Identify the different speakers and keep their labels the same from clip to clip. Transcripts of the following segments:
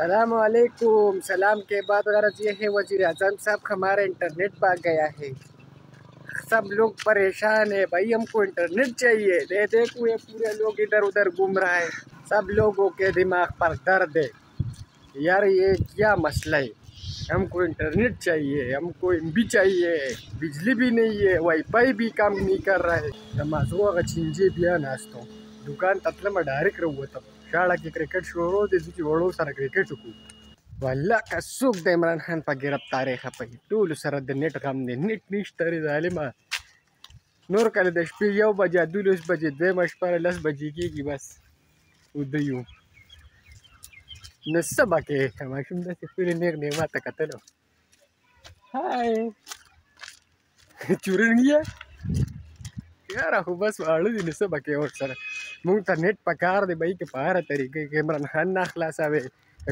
Speaker 1: सलाम वालेकुम। सलाम के बाद गरज ये है वज़ीर आज़म साहब हमारा इंटरनेट भाग गया है। सब लोग परेशान है भाई, हमको इंटरनेट चाहिए। देखो ये पूरे लोग इधर उधर घूम रहा है, सब लोगों के दिमाग पर दर्द है यार। ये क्या मसला है? हमको इंटरनेट चाहिए, हमको एमबी चाहिए, बिजली भी नहीं है, वाईफाई भी काम नहीं कर रहा है। नमाजों का छिंजे बिया नास्तो दुकान तत्ल में डायरेक्ट रहो तब शाला की क्रिकेट शुरू दे दी वड़ो सारा क्रिकेट को वल्ला कसुक द इमरान खान पर गिरफ्तार खपई टूल सर द नेट काम ने नेट निश्तरी जालिमा नूर कल द शपी यौ बजे दुलस बजे दे मशपर लस बजे की बस उदयू नसबा के माशुम द फिर नेक ने माता कतलो हाय चुरनिया यार हो बस वालू दिन नसबा के और सर मुंग त नेट पकार दे भाई के पार तरीके के इमरान खान ना खलास आवे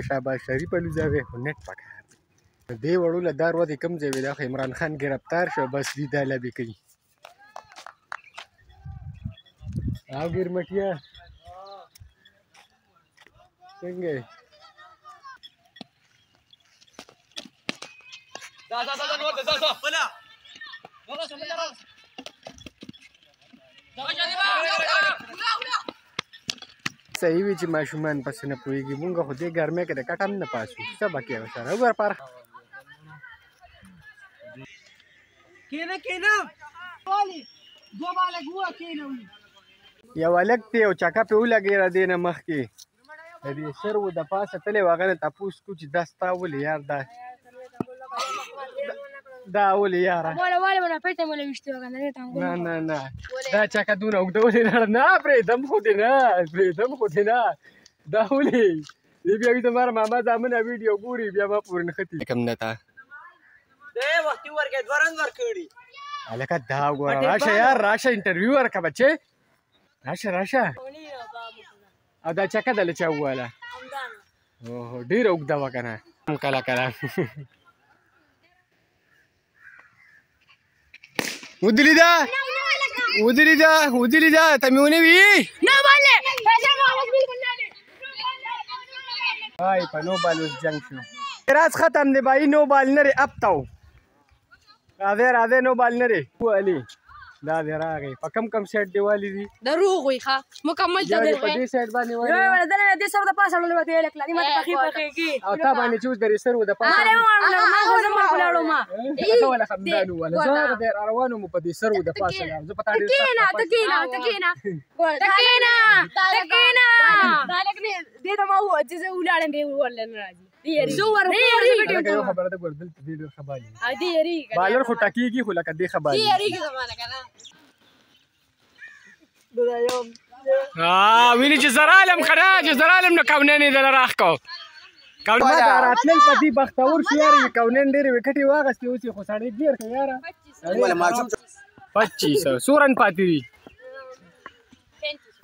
Speaker 1: शाबाश शरीफ अलुजावे नेट पकार दे वड़ू लदार वदी कम जेवे दा इमरान खान गिरफ्तार शो बस दीदा लबी कई आओ गिर मटिया संगे सही विच माशुमान पसने पुईगी मुंगा खुदे घर में के कटम न पासु सब बाकी है सर उधर पर केना वाली दो बाले गुआ केना या वलगते ओ चका पे लगे र देना मख के अरे सर वो द पास तले वागने तपूस कुछ दस्ता बोले यार दा बोले यार वाले बना पैसे मोले विश्ते वागने ना दा चका दूना उगदोले ना प्रेदम खोदे ना दा बोले ये भी अभी तुम्हारा मामा जामन वीडियो पूरी भी अब पूर्ण खती कम न था दे वक्ती वर के द्वारन वर कड़ी अले का दा गोरा राशा यार राशा इंटरव्यूअर का बच्चे राशा अदा चका दले चावाला ओहो डीर उगदा वकना कला उदली जा तमीने भी नो बाले भाई पनो बालूस जंक्शन राज खत्म दे भाई नो बाल नरे अब ताऊ राधे नो बाल नरे वो अली दा दे रा गई पकम कम सेट दिवाली दी दरू गई खा मुकम्मल जदर है सेट बानी वाली रे वाला दने दे सब द पास वाला दे लक ला मत पखी की आता बानी चूज दरी सर द पास अरे ما هو زمان كلو ما ولا خمدان ولا زار دير اروانو مبدي سر ود पास ला जो पता तकीना दालक ने दे तो माऊ जैसे उलाड़न दे वलन राजी زور فيديو خبر ده ورد فيديو خبالي ادي يري بالر خطاكيكي خلا كدي خبالي دي يري زمانه كنا ده يوم ویني چې زرالم خنا چې زرالم نو کاوننې دل راخکو کاون ما راتل پدی بختور شیار کاونن ډېر وکټي واغستې اوسې خو ساړې ډېر خياره ولا معصوم 2500 سورن پاتری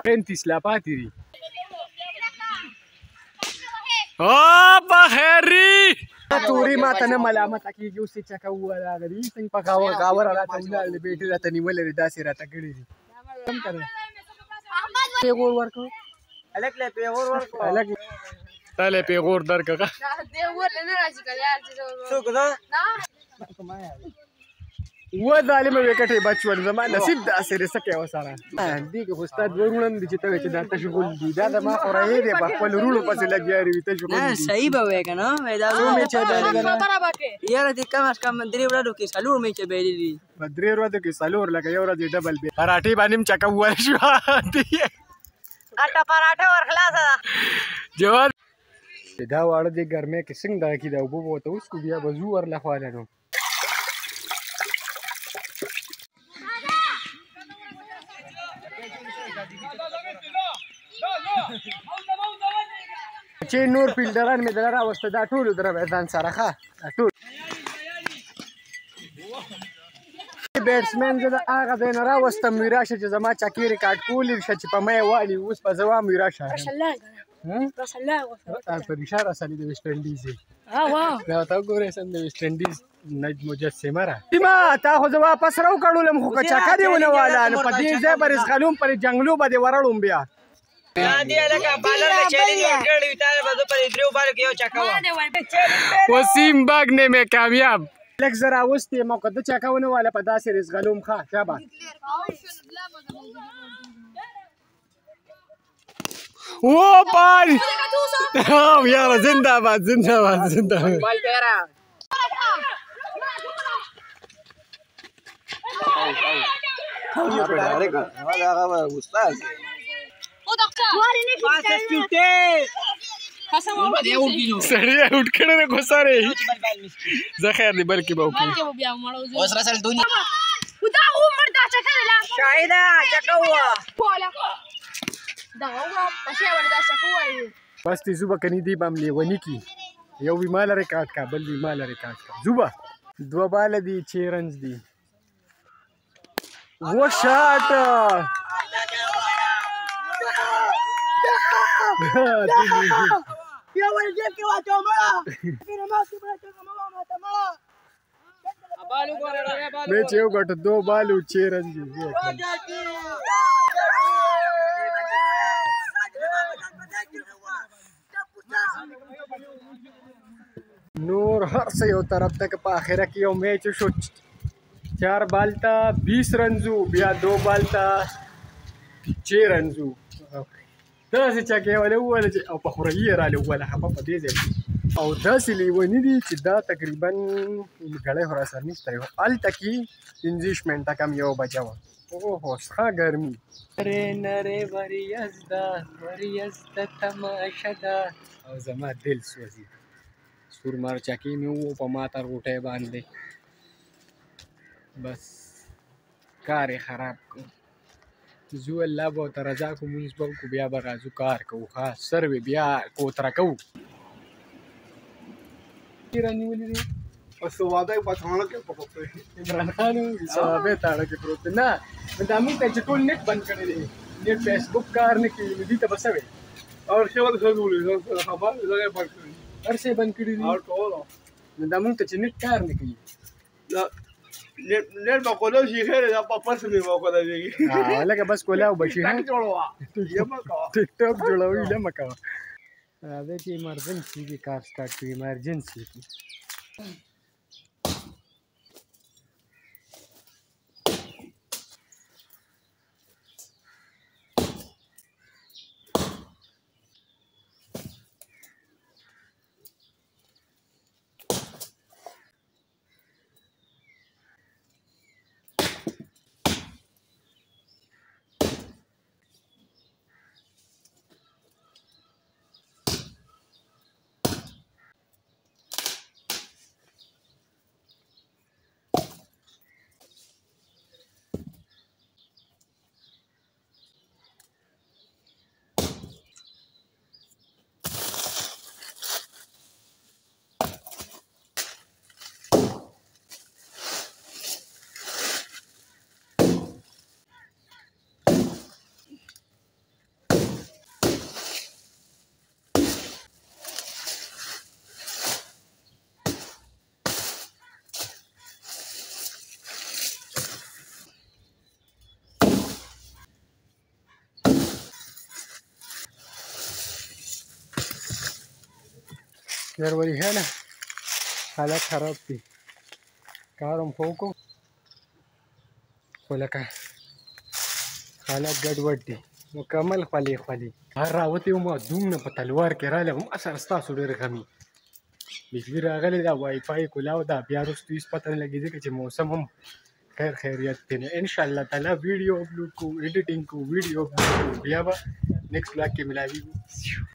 Speaker 1: 35 لا پاتری او بخیری توري ما ته ملامت کیږي اوسې چکه ولا غري څنګه پکاوه گاور را ته ولې بیٹی را ته نیولې داسې را ته ګړي کم کړه پیغور ورکو الک له پیغور ورکو الک تله پیغور درکا دې ور نه راځي کله څو کدا ما و ظالم وکټي بچون زما نصیب د اثر سکه وساره دې کې استاد ورونم دي چې ته چې دا تشغل دي دا ما اورې دې په خپل رونو پسې لګیاري وي تشغل دي صحیح به وای کنه وای دا مې چې دا یاره دې کم اس کم درې ورځو کې سالور مې چې بیلې دي درې ورځو کې سالور لګي یو ورځ ډبل به پراټي باندې چکه وای شو اټا پراټه ور خلاص جواب دا واړه دې ګرمه کې څنګه دا کې دا وبو ته اوس کو بیا بزو ور لخواله نو چې نور فیلډران مې دلاره واستدا دا ټول در ځان سره ښه ټول بیټسمن زه د هغه ځای نه راوستم میراشه چې زما چاکي ریکارډ کولی شه چې په مې والي اوس په زما میراشه پر اشاره سالي د ویسټ انډیز دا تا ګورې سم د ویسټ انډیز نجم مجسمه را ما تا خو زه واپس راو کړولم خو که چاکه دی ونه والا نو په دې ځای به رزغلوم پر جنګلو به دې ورړم بیا वसीम भागने में कामयाब लग जरा वस्ती मौका चकाउने वाला पता से रिस गलूम खा क्या बात वो पार यार जिंदाबाद जिंदाबाद जिंदाबाद सड़िया उठ खड़े रे घोसारे जखैर दी बल्कि बाकी
Speaker 2: وصل الدنيا وده عمر ده شكلها شايده شكوى ده هو ماشي ولا شكوى
Speaker 1: بس تی زوبا کني دی بام لیونی کی یو وی مال ریکارډ کا بل وی مال ریکارډ کا زوبا دو بال دی 6 رنز دی वो शॉट
Speaker 2: يا ولد جيب كواته ملا كده ما كبرت ما ملا
Speaker 1: मैं चेव गट दो बालू 6 रन दी नूर हर से यो तरफ तक पे आखिर की यो मैच शो 4 बाल था 20 रनजू बिया 2 बाल था 6 रनजू داسې چکېوالی وویله چې او په خورهیې رالی وویله خفه په دې ځای او داسې لیوني دي چې دا تقریبا ګړی خو راسره نشته یو هلته کې 15 منټه کم یو بجه وه اوهو ښه ګرمي نرې نرې وریځ د تماشه ده او زما دل سوځي سور مرچکې مې وو په ما تر غوټۍ باندې بس کار یې خراب کړو زو الله به ورته رضا کوو مونځ به وکړو بیا به راځو کار کوو ښه سروې بیا کوتره کوو رانیولي دی
Speaker 3: او سوادای په څاڼه کې پکو
Speaker 1: عمران خان ثوابې تاړه کې پروت دی نه دا موږ ته چې ټول نیټ بند کړی دی نیټ فیسبوک کار نه کوي نو دې ته به څه وایي
Speaker 3: او شیوال څه ګولې خبر زګې پک
Speaker 1: هر څه بند کړي دي
Speaker 3: او ټول
Speaker 1: نو دا موږ ته چې نیټ کار نه کوي
Speaker 3: نن په کولو شي خیر دا په پس مې وکړه دی
Speaker 1: لکه بس کولاو بشي ها
Speaker 3: جوړوا یم کا
Speaker 1: ټیک ټاک جوړوي لمه کا راځي چې ایمرجنسي کې کار سٹارټ کړي ایمرجنسي کې ضروري هنا حالات خراب دي کارم فوقو خو لکه حالات ګډوډ دي مکمل خولې خولې هر راوتې وم دومره په تلوار کې رالی هم اثر ستاسو ډېر غمي بجلي راغلی دا وای فای کولاو دا بیا وروستو هېڅ پته نه لګېږي ځکه چې موسم هم خیر خیریت دی نو انشاءالله تعالی ویډیو اپلوډ کوو ایډیټینګ کوو ویډیو اپلوډ کوو بیا به نیکسټ بلاګ کې ملاویږو